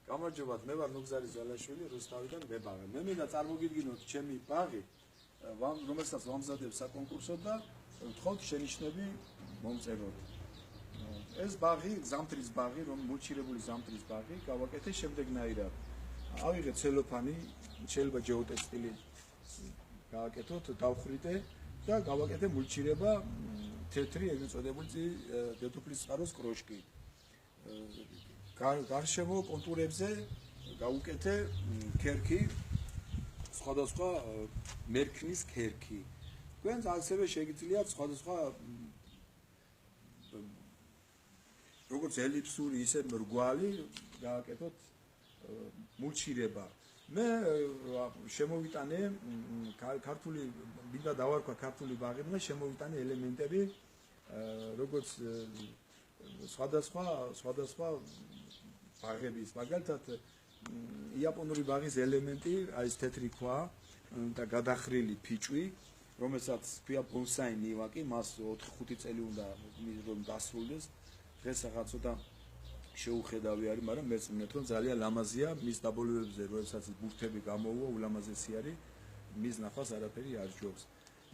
გამარჯობათ, მე ვარ ნუგზარი ზალაშვილი რუსთავიდან მებაღე. მე მინდა წარმოგიდგინოთ ჩემი ბაღი, რომელსაც ვამზადებ საკონკურსო და ვთხოვთ შენიშვნები მომწეროთ. ეს ბაღი, ზამთრის ბაღი, მულჩირებული ზამთრის ბაღი, გავაკეთე შემდეგნაირად. ავიღე ცელოფანი, შეიძლება ჯეოტექსტილი გავაკეთოთ, დავხრიტე და გავაკეთე მულჩირება თეთრი, ეგრეთ წოდებული დედოფლის წყაროს კროშკი. გარშემო კონტურებზე გავუკეთე ქერქი, სხვადასხვა მერქნის ქერქი. თქვენს ასევე შეგიძლიათ სხვადასხვა როგორც ელიფსური, ისე მრგვალი გავაკეთოთ მულჩირება. მე შემოვიტანე ქართული, მინდა დავარქვა ქართული ბაღი და შემოვიტანე ელემენტები, როგორც სხვადასხვა ბაღების, მაგალითად იაპონური ბაღის ელემენტი, აი ეს თეთრი ქვა და გადახრილი ფიჭვი, რომელსაც ქვია ბონსაი ნივაკი, მას 4-5 წელი უნდა რომ დასრულდეს. დღეს რაღაც ცოტა შეუხედავი არის, მაგრამ მეც მინდათ რომ ძალიან ლამაზია, მის დაბოლოებებზე როდესაც ბურთები გამოუვა, ულამაზესი არის, მის ნახვას არაფერი არ ჯობს.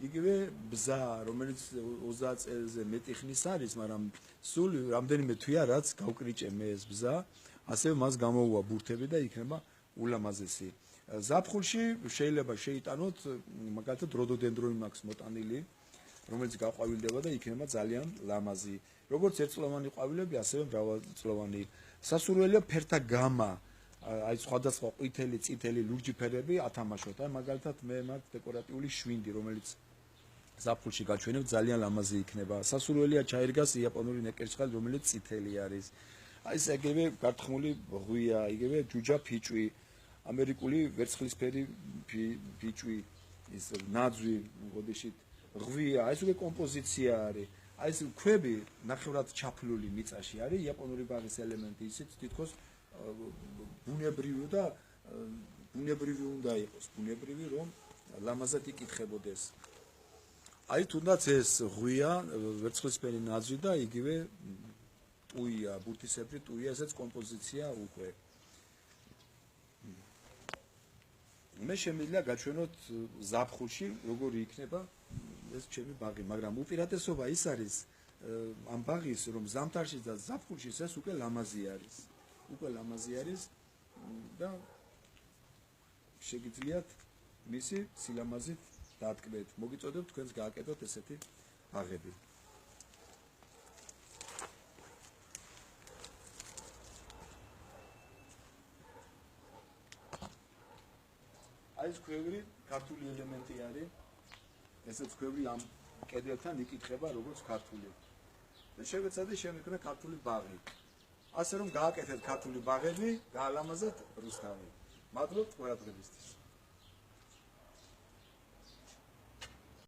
იგივე ბზა, რომელიც 30 წელზე მეტი ხნის არის, მაგრამ სულ რამდენიმე თვეა რაც გავკრიჭე მე ეს ბზა, ასევე მას გამოუვა ბურთები და იქნება ულამაზესი. ზაფხულში შეიძლება შეიტანოთ, მაგალითად როდოდენდრონი მაქვს მოტანილი, რომელიც გაყვავილდება და იქნება ძალიან ლამაზი. როგორც ერთწლოვანი ყვავილები, ასევე მრავალწლოვანი. სასურველია ფერთა გამა, აი სხვადასხვა ყვითელი, წითელი, ლურჯი ფერები ათამაშოთ. აი მაგალითად მე მაქვს დეკორატიული შვინდი, რომელიც ზაფხულში გაჩვენებ, ძალიან ლამაზი იქნება. სასურველია ჩაირგას იაპონური ნეკერჩხალი, რომელიც წითელი არის. აი ეს ეგრევე გართხმული ღვია, იგივე ჯუჯა ფიჭვი, ამერიკული ვერცხლისფერი ფიჭვი, ის ნაძვი, გოდეშით ღვია, ეს უკვე კომპოზიცია არის. აი ეს ქვები ნახევრად ჩაფლული მიწაში არის იაპონური ბაღის ელემენტი, ისიც თითქოს ბუნებრივი და ბუნებრივი უნდა იყოს, ბუნებრივი რომ ლამაზად იკითხებოდეს. აი თუნდაც ეს ღვია, ვერცხლისფერი ნაძვი და იგივე ტუია, ბურთისებრი ტუია, ესეც კომპოზიცია უკვე. მე შემიძლია გაჩვენოთ ზაფხულში როგორი იქნება ეს ჩემი ბაღი, მაგრამ უპირატესობა ის არის ამ ბაღის, რომ ზამთარში და ზაფხულში ეს უკვე ლამაზი არის. უკვე ლამაზი არის და შეგიძლიათ მისი სილამაზით დატკბეთ. მოგიწოდებთ თქვენს გააკეთოთ ესეთი ბაღები. აი ეს ქვევრი ქართული ელემენტი არის. ესეც ქვევრი ამ კედელთან იკითხება როგორც ქართული. და შევეცადე შემიქმნა ქართული ბაღი. ასე რომ გააკეთეთ ქართული ბაღები, გაალამაზეთ რუსთავი. მადლობთ ყურადღებისთვის.